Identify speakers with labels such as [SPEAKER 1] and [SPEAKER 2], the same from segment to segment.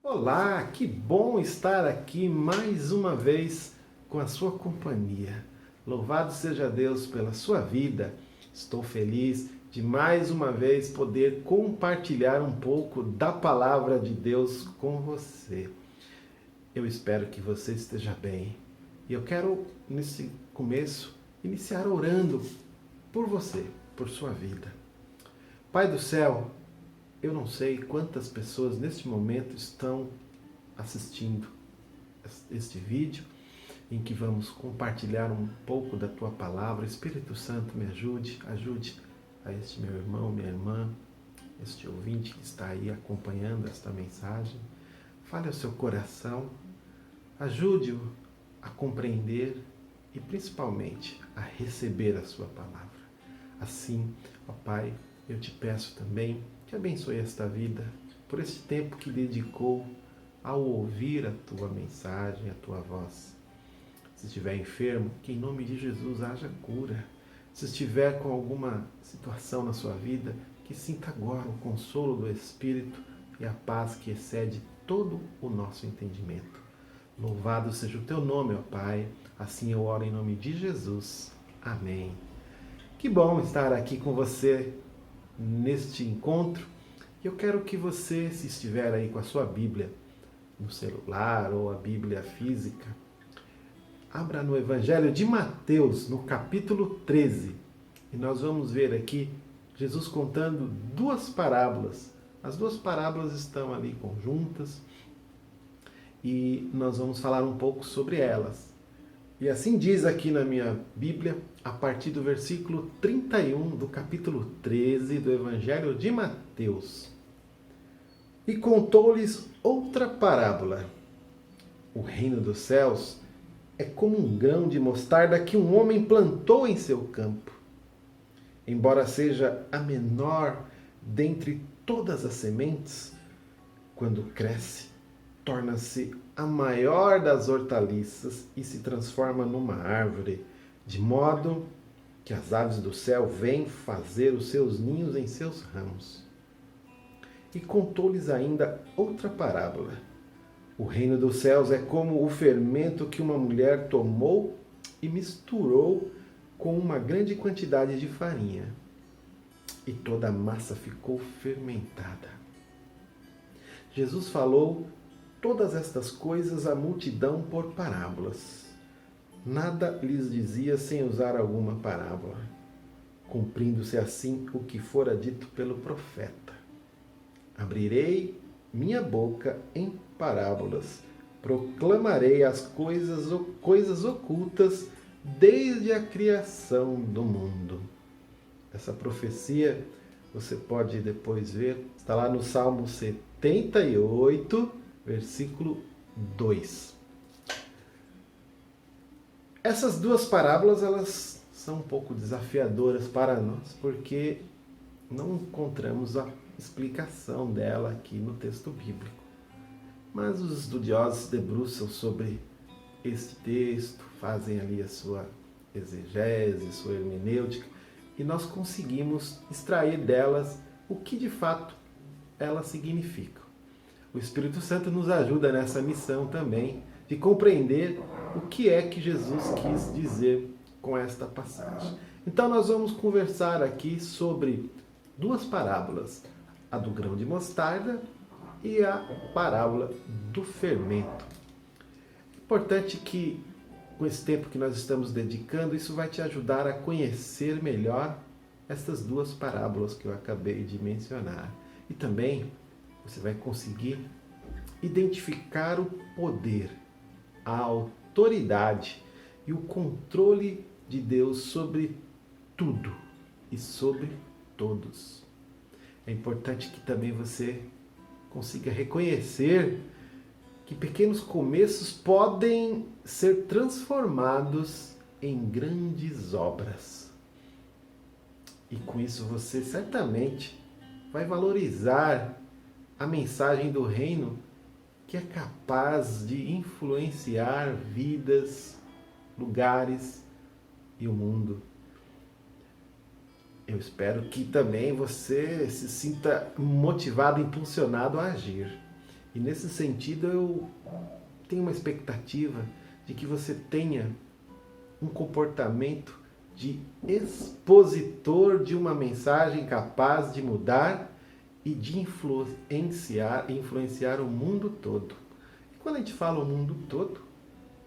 [SPEAKER 1] Olá, que bom estar aqui mais uma vez com a sua companhia. Louvado seja Deus pela sua vida. Estou feliz de mais uma vez poder compartilhar um pouco da palavra de Deus com você. Eu espero que você esteja bem. E eu quero, nesse começo, iniciar orando por você, por sua vida. Pai do céu, eu não sei quantas pessoas neste momento estão assistindo este vídeo em que vamos compartilhar um pouco da Tua palavra. Espírito Santo, me ajude a este meu irmão, minha irmã, este ouvinte que está aí acompanhando esta mensagem. Fale ao seu coração, ajude-o a compreender e principalmente a receber a Sua palavra. Assim, ó Pai, eu te peço também que abençoe esta vida por esse tempo que dedicou ao ouvir a tua mensagem, a tua voz. Se estiver enfermo, que em nome de Jesus haja cura. Se estiver com alguma situação na sua vida, que sinta agora o consolo do Espírito e a paz que excede todo o nosso entendimento. Louvado seja o teu nome, ó Pai. Assim eu oro em nome de Jesus. Amém. Que bom estar aqui com você neste encontro. Eu quero que você, se estiver aí com a sua Bíblia no celular ou a Bíblia física, abra no Evangelho de Mateus, no capítulo 13. E nós vamos ver aqui Jesus contando duas parábolas. As duas parábolas estão ali conjuntas e nós vamos falar um pouco sobre elas. E assim diz aqui na minha Bíblia, a partir do versículo 31 do capítulo 13 do Evangelho de Mateus. E contou-lhes outra parábola. O reino dos céus é como um grão de mostarda que um homem plantou em seu campo. Embora seja a menor dentre todas as sementes, quando cresce, torna-se a maior das hortaliças e se transforma numa árvore, de modo que as aves do céu vêm fazer os seus ninhos em seus ramos. E contou-lhes ainda outra parábola. O reino dos céus é como o fermento que uma mulher tomou e misturou com uma grande quantidade de farinha. E toda a massa ficou fermentada. Jesus falou todas estas coisas à multidão por parábolas. Nada lhes dizia sem usar alguma parábola, cumprindo-se assim o que fora dito pelo profeta. Abrirei minha boca em parábolas, proclamarei as coisas ocultas desde a criação do mundo. Essa profecia você pode depois ver, está lá no Salmo 78, versículo 2. Essas duas parábolas, elas são um pouco desafiadoras para nós, porque não encontramos a explicação dela aqui no texto bíblico. Mas os estudiosos se debruçam sobre este texto, fazem ali a sua exegese, sua hermenêutica, e nós conseguimos extrair delas o que de fato elas significam. O Espírito Santo nos ajuda nessa missão também, de compreender o que é que Jesus quis dizer com esta passagem. Então nós vamos conversar aqui sobre duas parábolas, a do grão de mostarda e a parábola do fermento. É importante que, com esse tempo que nós estamos dedicando, isso vai te ajudar a conhecer melhor essas duas parábolas que eu acabei de mencionar. E também você vai conseguir identificar o poder, a autoridade e o controle de Deus sobre tudo e sobre todos. É importante que também você consiga reconhecer que pequenos começos podem ser transformados em grandes obras. E com isso você certamente vai valorizar a mensagem do reino, que é capaz de influenciar vidas, lugares e o mundo. Eu espero que também você se sinta motivado, impulsionado a agir. E nesse sentido eu tenho uma expectativa de que você tenha um comportamento de expositor de uma mensagem capaz de mudar e de influenciar o mundo todo. E quando a gente fala o mundo todo,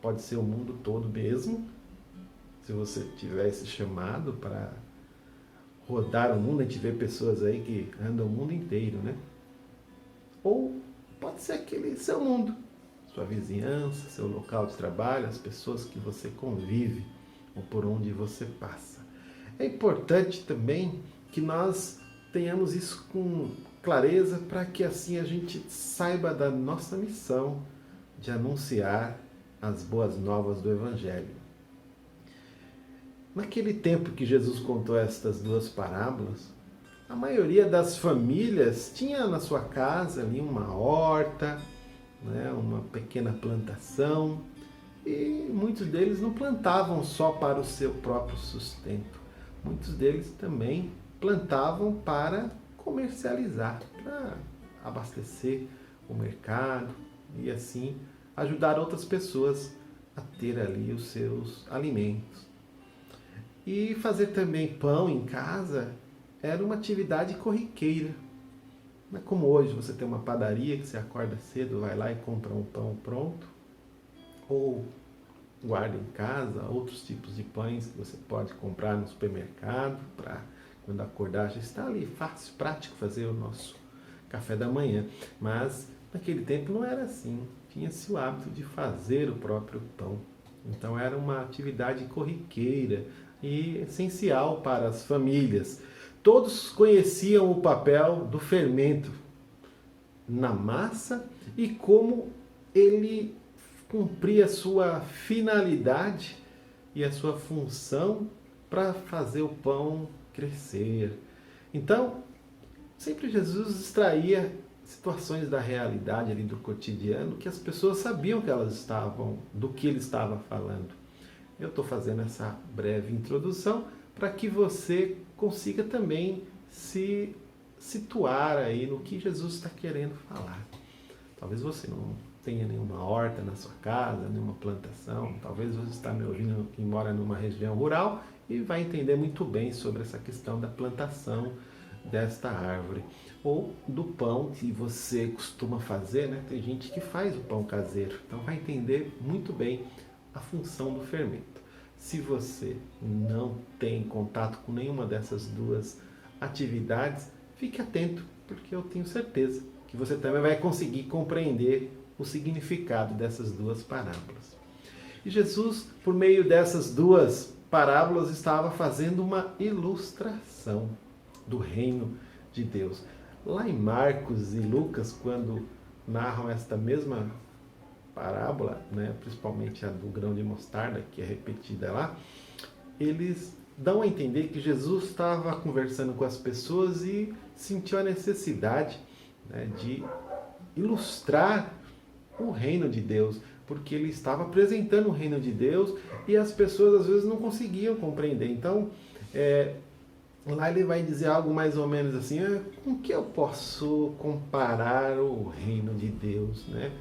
[SPEAKER 1] pode ser o mundo todo mesmo, se você tivesse chamado para rodar o mundo, a gente vê pessoas aí que andam o mundo inteiro, né? Ou pode ser aquele seu mundo, sua vizinhança, seu local de trabalho, as pessoas que você convive ou por onde você passa. É importante também que nós tenhamos isso com clareza para que assim a gente saiba da nossa missão de anunciar as boas novas do Evangelho. Naquele tempo que Jesus contou estas duas parábolas, a maioria das famílias tinha na sua casa ali uma horta, né, uma pequena plantação, e muitos deles não plantavam só para o seu próprio sustento. Muitos deles também plantavam para comercializar, para abastecer o mercado e assim ajudar outras pessoas a ter ali os seus alimentos. E fazer também pão em casa era uma atividade corriqueira. Não é como hoje, você tem uma padaria que você acorda cedo, vai lá e compra um pão pronto, ou guarda em casa outros tipos de pães que você pode comprar no supermercado, para quando acordar já está ali, fácil, prático fazer o nosso café da manhã. Mas naquele tempo não era assim, tinha-se o hábito de fazer o próprio pão. Então era uma atividade corriqueira e essencial para as famílias. Todos conheciam o papel do fermento na massa e como ele cumpria a sua finalidade e a sua função para fazer o pão crescer. Então, sempre Jesus extraía situações da realidade ali do cotidiano que as pessoas sabiam que elas estavam, do que ele estava falando. Eu estou fazendo essa breve introdução para que você consiga também se situar aí no que Jesus está querendo falar. Talvez você não tenha nenhuma horta na sua casa, nenhuma plantação, talvez você está me ouvindo e mora numa região rural e vai entender muito bem sobre essa questão da plantação desta árvore. Ou do pão que você costuma fazer, né? Tem gente que faz o pão caseiro, então vai entender muito bem a função do fermento. Se você não tem contato com nenhuma dessas duas atividades, fique atento, porque eu tenho certeza que você também vai conseguir compreender o significado dessas duas parábolas. E Jesus, por meio dessas duas parábolas, estava fazendo uma ilustração do reino de Deus. Lá em Marcos e Lucas, quando narram esta mesma parábola, né, principalmente a do grão de mostarda, que é repetida lá, eles dão a entender que Jesus estava conversando com as pessoas e sentiu a necessidade, né, de ilustrar o reino de Deus, porque ele estava apresentando o reino de Deus e as pessoas às vezes não conseguiam compreender. Então, lá ele vai dizer algo mais ou menos assim: com que eu posso comparar o reino de Deus, né?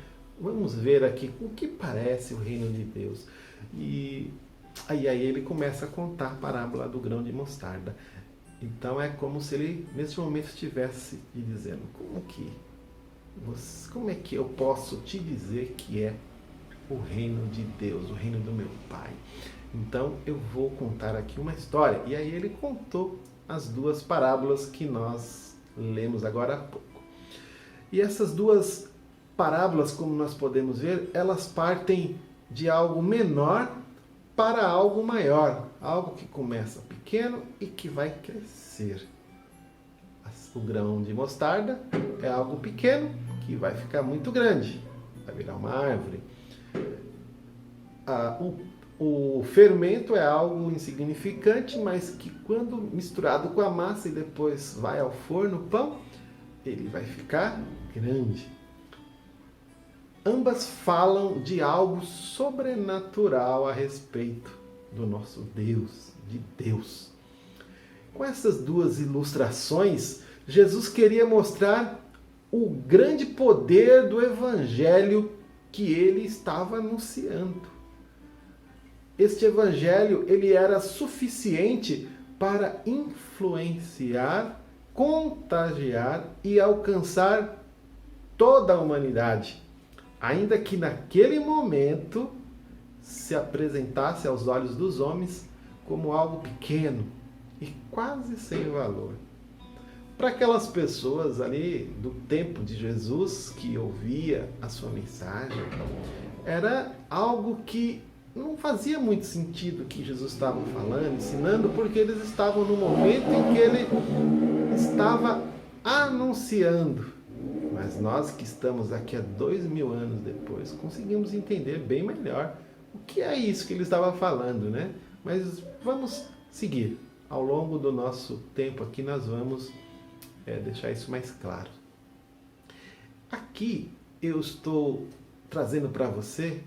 [SPEAKER 1] Vamos ver aqui com o que parece o reino de Deus. E aí ele começa a contar a parábola do grão de mostarda. Então é como se ele, nesse momento, estivesse lhe dizendo: como é que eu posso te dizer que é o reino de Deus, o reino do meu Pai? Então eu vou contar aqui uma história. E aí ele contou as duas parábolas que nós lemos agora há pouco. E essas duas parábolas, como nós podemos ver, elas partem de algo menor para algo maior, algo que começa pequeno e que vai crescer. O grão de mostarda é algo pequeno que vai ficar muito grande, vai virar uma árvore. O fermento é algo insignificante, mas que quando misturado com a massa e depois vai ao forno, o pão, ele vai ficar grande. Ambas falam de algo sobrenatural a respeito do nosso Deus, de Deus. Com essas duas ilustrações, Jesus queria mostrar o grande poder do evangelho que ele estava anunciando. Este evangelho, ele era suficiente para influenciar, contagiar e alcançar toda a humanidade, ainda que naquele momento se apresentasse aos olhos dos homens como algo pequeno e quase sem valor. Para aquelas pessoas ali do tempo de Jesus que ouvia a sua mensagem, era algo que não fazia muito sentido o que Jesus estava falando, ensinando, porque eles estavam no momento em que ele estava anunciando. Mas nós que estamos aqui há 2000 anos depois, conseguimos entender bem melhor o que é isso que ele estava falando, né? Mas vamos seguir. Ao longo do nosso tempo aqui, nós vamos deixar isso mais claro. Aqui eu estou trazendo para você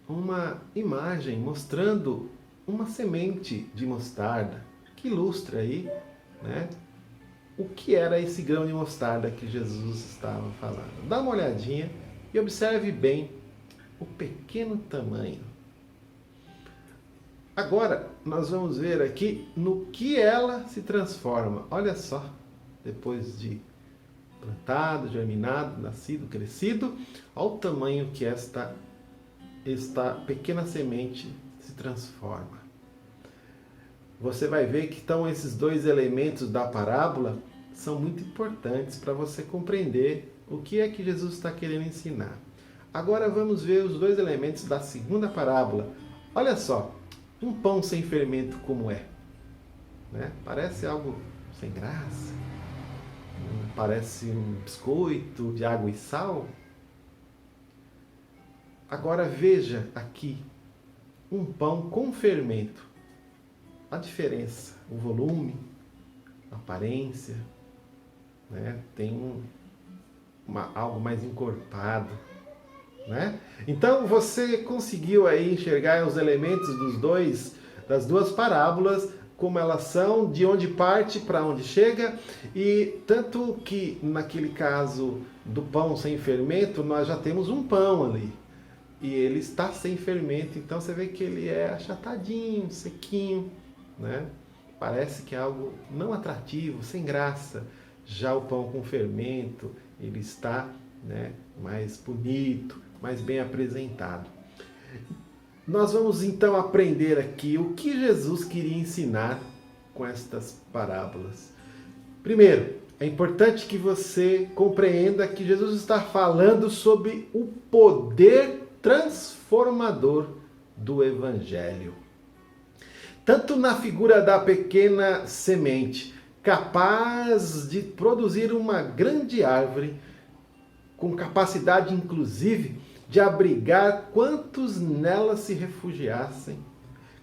[SPEAKER 1] uma imagem mostrando uma semente de mostarda que ilustra aí, né, o que era esse grão de mostarda que Jesus estava falando. Dá uma olhadinha e observe bem o pequeno tamanho. Agora nós vamos ver aqui no que ela se transforma. Olha só, depois de plantado, germinado, nascido, crescido, olha o tamanho que esta pequena semente se transforma. Você vai ver que então esses dois elementos da parábola são muito importantes para você compreender o que é que Jesus está querendo ensinar. Agora vamos ver os dois elementos da segunda parábola. Olha só, um pão sem fermento como é, né? Parece algo sem graça, parece um biscoito de água e sal. Agora veja aqui um pão com fermento. A diferença, o volume, a aparência, né? Tem algo mais encorpado, né? Então você conseguiu aí enxergar os elementos das duas parábolas, como elas são, de onde parte para onde chega, e tanto que naquele caso do pão sem fermento, nós já temos um pão ali. E ele está sem fermento, então você vê que ele é achatadinho, sequinho, né? Parece que é algo não atrativo, sem graça. Já o pão com fermento, ele está, né, mais bonito, mais bem apresentado. Nós vamos então aprender aqui o que Jesus queria ensinar com estas parábolas. Primeiro, é importante que você compreenda que Jesus está falando sobre o poder transformador do Evangelho. Tanto na figura da pequena semente, capaz de produzir uma grande árvore, com capacidade inclusive de abrigar quantos nela se refugiassem,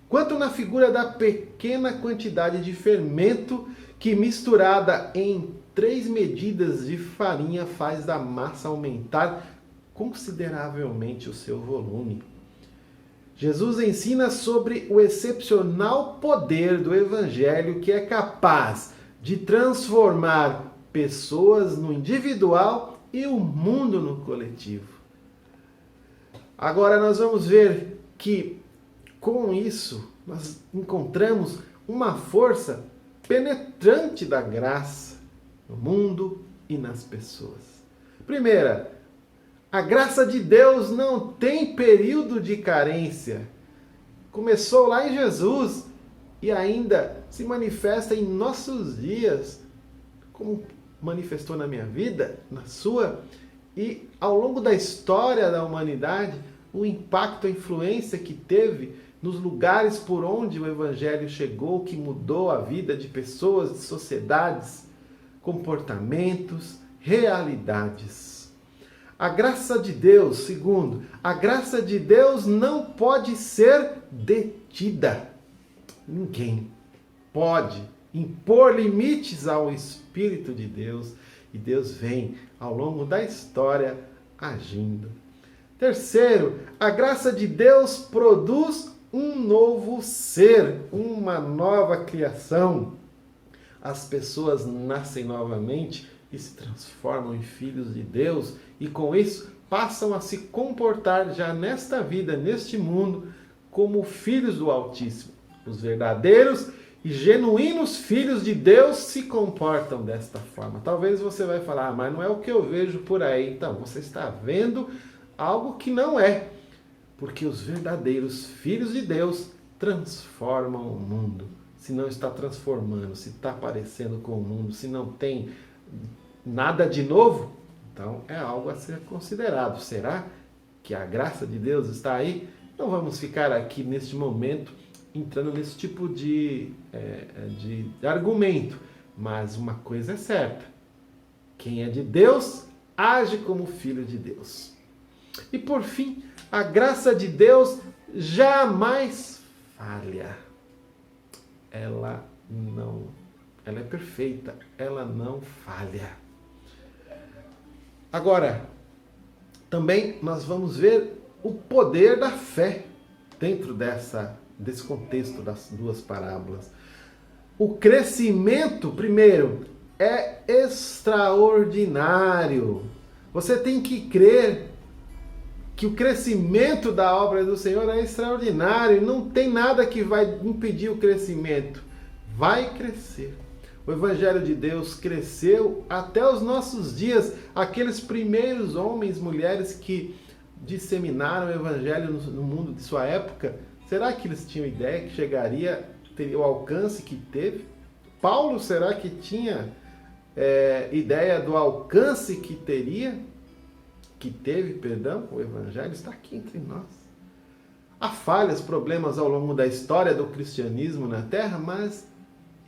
[SPEAKER 1] quanto na figura da pequena quantidade de fermento que, misturada em 3 medidas de farinha, faz da massa aumentar consideravelmente o seu volume. Jesus ensina sobre o excepcional poder do Evangelho, que é capaz de transformar pessoas no individual e o mundo no coletivo. Agora nós vamos ver que com isso nós encontramos uma força penetrante da graça no mundo e nas pessoas. Primeira, a graça de Deus não tem período de carência. Começou lá em Jesus e ainda se manifesta em nossos dias, como manifestou na minha vida, na sua, e ao longo da história da humanidade, o impacto, a influência que teve nos lugares por onde o Evangelho chegou, que mudou a vida de pessoas, de sociedades, comportamentos, realidades. A graça de Deus, segundo, a graça de Deus não pode ser detida. Ninguém pode impor limites ao Espírito de Deus, e Deus vem ao longo da história agindo. Terceiro, a graça de Deus produz um novo ser, uma nova criação. As pessoas nascem novamente e se transformam em filhos de Deus e com isso passam a se comportar já nesta vida, neste mundo, como filhos do Altíssimo. Os verdadeiros e genuínos filhos de Deus se comportam desta forma. Talvez você vai falar, mas não é o que eu vejo por aí. Então, você está vendo algo que não é. Porque os verdadeiros filhos de Deus transformam o mundo. Se não está transformando, se está parecendo com o mundo, se não tem nada de novo, então é algo a ser considerado. Será que a graça de Deus está aí? Não vamos ficar aqui neste momento entrando nesse tipo de argumento. Mas uma coisa é certa. Quem é de Deus, age como filho de Deus. E por fim, a graça de Deus jamais falha. Ela é perfeita, ela não falha. Agora, também nós vamos ver o poder da fé dentro desse contexto das duas parábolas. O crescimento, primeiro, é extraordinário. Você tem que crer que o crescimento da obra do Senhor é extraordinário. Não tem nada que vai impedir o crescimento. Vai crescer. O Evangelho de Deus cresceu até os nossos dias. Aqueles primeiros homens e mulheres que disseminaram o Evangelho no mundo de sua época, será que eles tinham ideia que teria o alcance que teve? Paulo, será que tinha ideia do alcance que teve, o Evangelho está aqui entre nós. Há falhas, problemas ao longo da história do cristianismo na Terra, mas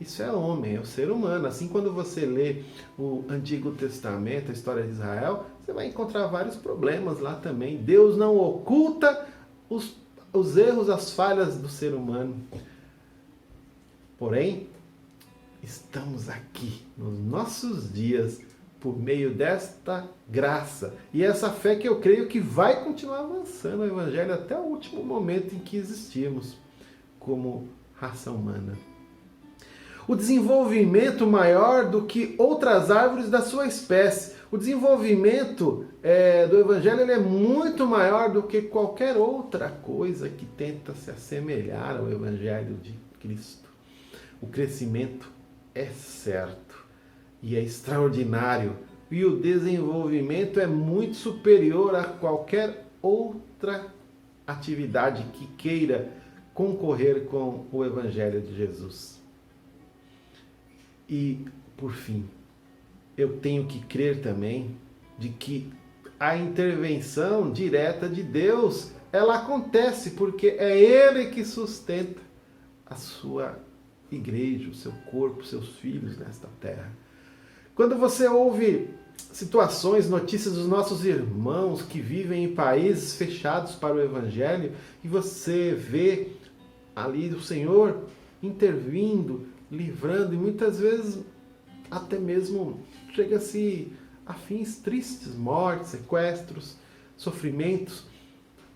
[SPEAKER 1] isso é homem, é o ser humano. Assim, quando você lê o Antigo Testamento, a história de Israel, você vai encontrar vários problemas lá também. Deus não oculta os erros, as falhas do ser humano. Porém, estamos aqui nos nossos dias por meio desta graça. E essa fé que eu creio que vai continuar avançando o Evangelho até o último momento em que existirmos como raça humana. O desenvolvimento maior do que outras árvores da sua espécie. O desenvolvimento do Evangelho ele é muito maior do que qualquer outra coisa que tenta se assemelhar ao Evangelho de Cristo. O crescimento é certo e é extraordinário. E o desenvolvimento é muito superior a qualquer outra atividade que queira concorrer com o Evangelho de Jesus. E, por fim, eu tenho que crer também de que a intervenção direta de Deus, ela acontece porque é Ele que sustenta a sua igreja, o seu corpo, seus filhos nesta terra. Quando você ouve situações, notícias dos nossos irmãos que vivem em países fechados para o Evangelho, e você vê ali o Senhor intervindo, livrando, e muitas vezes até mesmo chega-se a fins tristes, mortes, sequestros, sofrimentos,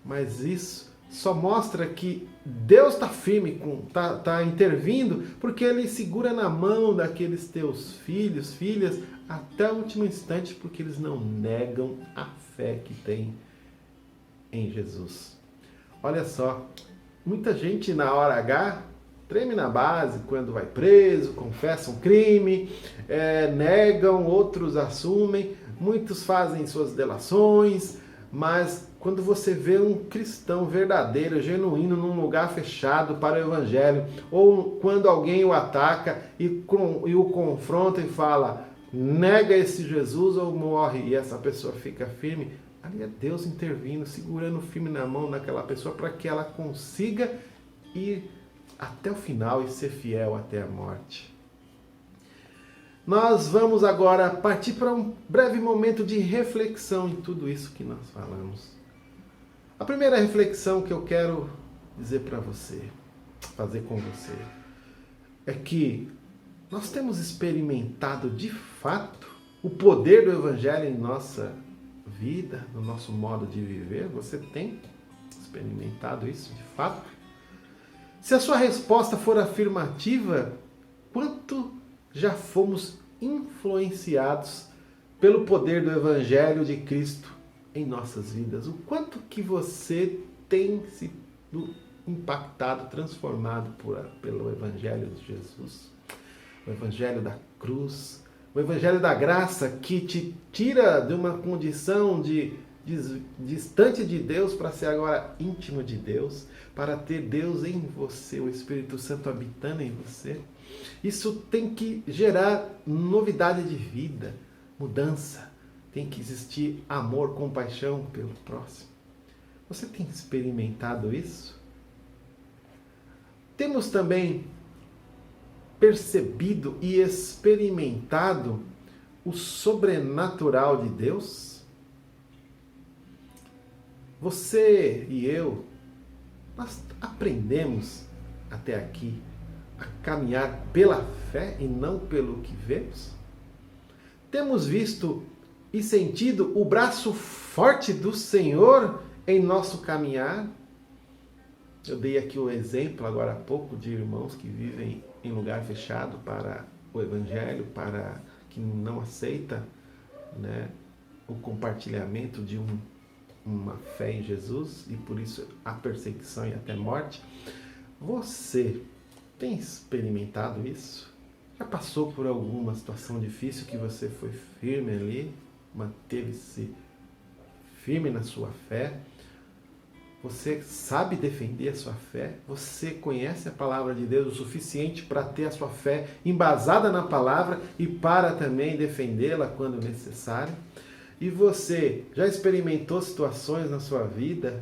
[SPEAKER 1] mas isso só mostra que Deus está firme, está intervindo, porque Ele segura na mão daqueles teus filhos, filhas, até o último instante, porque eles não negam a fé que têm em Jesus. Olha só, muita gente na hora H treme na base quando vai preso, confessa um crime, negam, outros assumem, muitos fazem suas delações, mas quando você vê um cristão verdadeiro, genuíno, num lugar fechado para o Evangelho, ou quando alguém o ataca e o confronta e fala, nega esse Jesus ou morre, e essa pessoa fica firme, ali é Deus intervindo, segurando firme na mão daquela pessoa para que ela consiga ir até o final e ser fiel até a morte. Nós vamos agora partir para um breve momento de reflexão em tudo isso que nós falamos. A primeira reflexão que eu quero dizer para você, fazer com você, é que nós temos experimentado de fato o poder do Evangelho em nossa vida, no nosso modo de viver. Você tem experimentado isso de fato? Se a sua resposta for afirmativa, quanto já fomos influenciados pelo poder do Evangelho de Cristo em nossas vidas. O quanto que você tem sido impactado, transformado pelo Evangelho de Jesus. O Evangelho da cruz, o Evangelho da graça que te tira de uma condição de distante de Deus para ser agora íntimo de Deus, para ter Deus em você, o Espírito Santo habitando em você. Isso tem que gerar novidade de vida, mudança. Tem que existir amor, compaixão pelo próximo. Você tem experimentado isso? Temos também percebido e experimentado o sobrenatural de Deus? Você e eu, nós aprendemos até aqui a caminhar pela fé e não pelo que vemos? Temos visto e sentido o braço forte do Senhor em nosso caminhar? Eu dei aqui o exemplo agora há pouco de irmãos que vivem em lugar fechado para o Evangelho, para que não aceita, né, o compartilhamento de uma fé em Jesus e por isso a perseguição e até morte. Você tem experimentado isso? Já passou por alguma situação difícil que você foi firme ali, manteve-se firme na sua fé? Você sabe defender a sua fé? Você conhece a palavra de Deus o suficiente para ter a sua fé embasada na palavra e para também defendê-la quando necessário? E você já experimentou situações na sua vida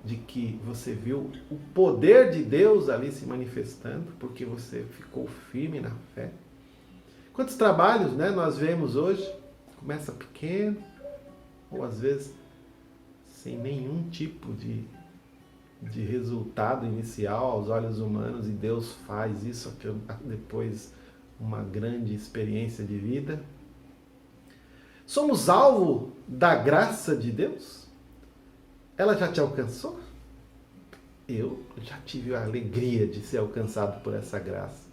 [SPEAKER 1] de que você viu o poder de Deus ali se manifestando porque você ficou firme na fé? Quantos trabalhos, né, nós vemos hoje? Começa pequeno, ou às vezes sem nenhum tipo de resultado inicial aos olhos humanos, e Deus faz isso depois uma grande experiência de vida. Somos alvo da graça de Deus? Ela já te alcançou? Eu já tive a alegria de ser alcançado por essa graça.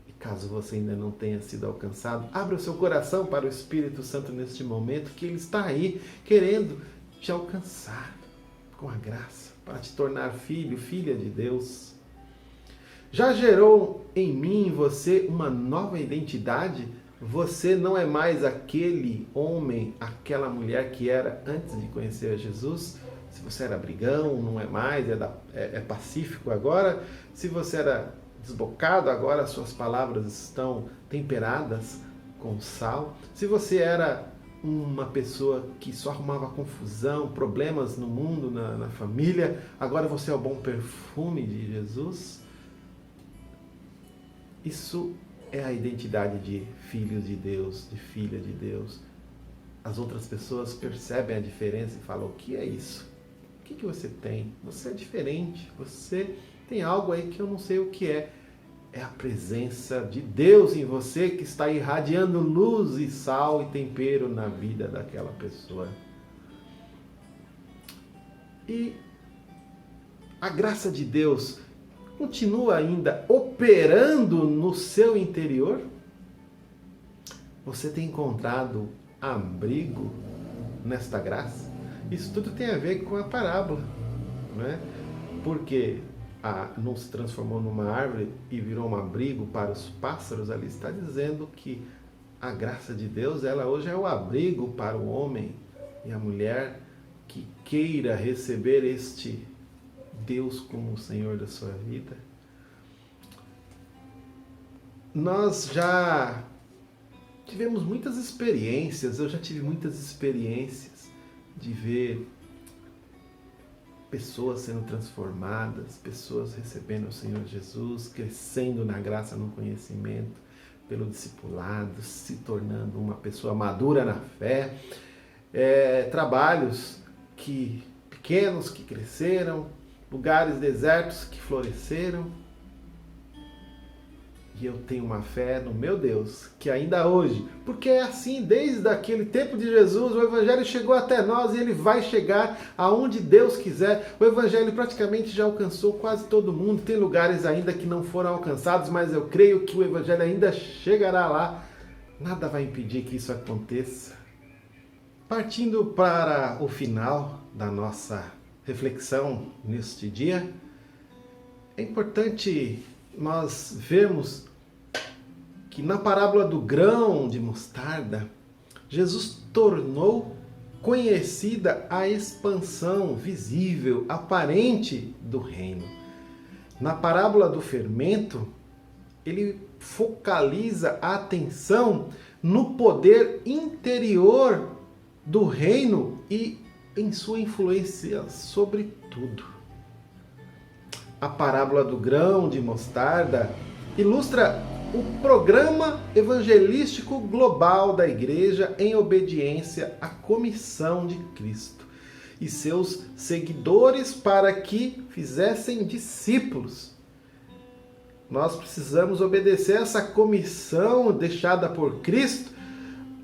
[SPEAKER 1] E caso você ainda não tenha sido alcançado, abra o seu coração para o Espírito Santo neste momento, que Ele está aí querendo te alcançar com a graça, para te tornar filho, filha de Deus. Já gerou em mim, em você, uma nova identidade? Você não é mais aquele homem, aquela mulher que era antes de conhecer a Jesus. Se você era brigão, não é mais, é pacífico agora. Se você era desbocado, agora suas palavras estão temperadas com sal. Se você era uma pessoa que só arrumava confusão, problemas no mundo, na família, agora você é o bom perfume de Jesus. Isso é a identidade de filhos de Deus, de filha de Deus. As outras pessoas percebem a diferença e falam: o que é isso? O que você tem? Você é diferente, você tem algo aí que eu não sei o que é. É a presença de Deus em você que está irradiando luz e sal e tempero na vida daquela pessoa. E a graça de Deus continua ainda operando no seu interior? Você tem encontrado abrigo nesta graça? Isso tudo tem a ver com a parábola, né? Porque não se transformou numa árvore e virou um abrigo para os pássaros, ali está dizendo que a graça de Deus, ela hoje é o abrigo para o homem e a mulher que queira receber este Deus como o Senhor da sua vida. Nós já tivemos muitas experiências, eu já tive muitas experiências de ver pessoas sendo transformadas, pessoas recebendo o Senhor Jesus, crescendo na graça, no conhecimento, pelo discipulado, se tornando uma pessoa madura na fé. Trabalhos pequenos que cresceram, lugares desertos que floresceram. E eu tenho uma fé no meu Deus, que ainda hoje, porque é assim, desde aquele tempo de Jesus, o Evangelho chegou até nós e ele vai chegar aonde Deus quiser. O Evangelho praticamente já alcançou quase todo mundo. Tem lugares ainda que não foram alcançados, mas eu creio que o Evangelho ainda chegará lá. Nada vai impedir que isso aconteça. Partindo para o final da nossa reflexão neste dia, é importante nós vermos que na parábola do grão de mostarda, Jesus tornou conhecida a expansão visível, aparente do reino. Na parábola do fermento, ele focaliza a atenção no poder interior do reino e em sua influência sobre tudo. A parábola do grão de mostarda ilustra o programa evangelístico global da igreja em obediência à comissão de Cristo e seus seguidores para que fizessem discípulos. Nós precisamos obedecer essa comissão deixada por Cristo,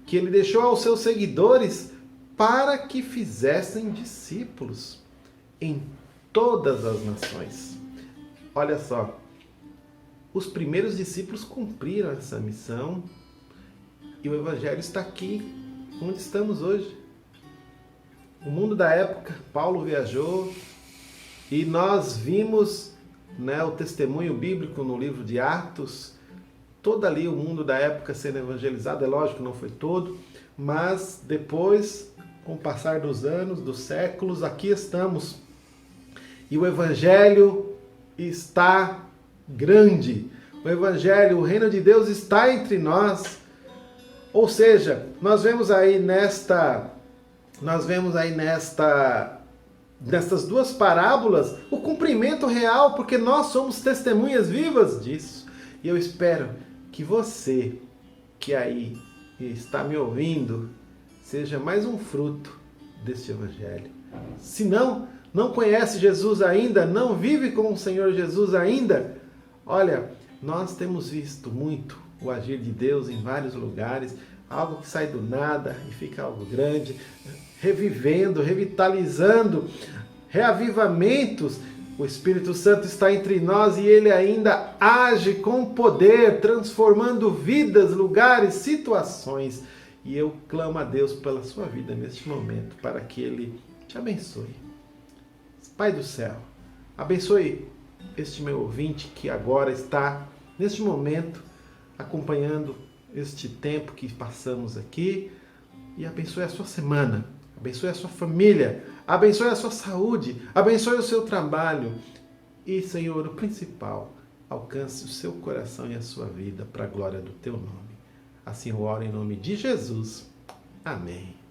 [SPEAKER 1] que ele deixou aos seus seguidores para que fizessem discípulos em todas as nações. Olha só, os primeiros discípulos cumpriram essa missão e o Evangelho está aqui, onde estamos hoje. O mundo da época, Paulo viajou e nós vimos, o testemunho bíblico no livro de Atos, todo ali o mundo da época sendo evangelizado. É lógico que não foi todo, mas depois, com o passar dos anos, dos séculos, aqui estamos. E o Evangelho está grande. O Evangelho, o reino de Deus está entre nós. Ou seja, nós vemos aí nestas duas parábolas o cumprimento real, porque nós somos testemunhas vivas disso. E eu espero que você, que aí está me ouvindo, seja mais um fruto deste Evangelho. Se não conhece Jesus ainda, não vive com o Senhor Jesus ainda, olha, nós temos visto muito o agir de Deus em vários lugares, algo que sai do nada e fica algo grande, revivendo, revitalizando, reavivamentos. O Espírito Santo está entre nós e ele ainda age com poder, transformando vidas, lugares, situações. E eu clamo a Deus pela sua vida neste momento, para que ele te abençoe. Pai do céu, abençoe este meu ouvinte que agora está, neste momento, acompanhando este tempo que passamos aqui, e abençoe a sua semana, abençoe a sua família, abençoe a sua saúde, abençoe o seu trabalho e, Senhor, o principal, alcance o seu coração e a sua vida para a glória do teu nome. Assim eu oro em nome de Jesus. Amém.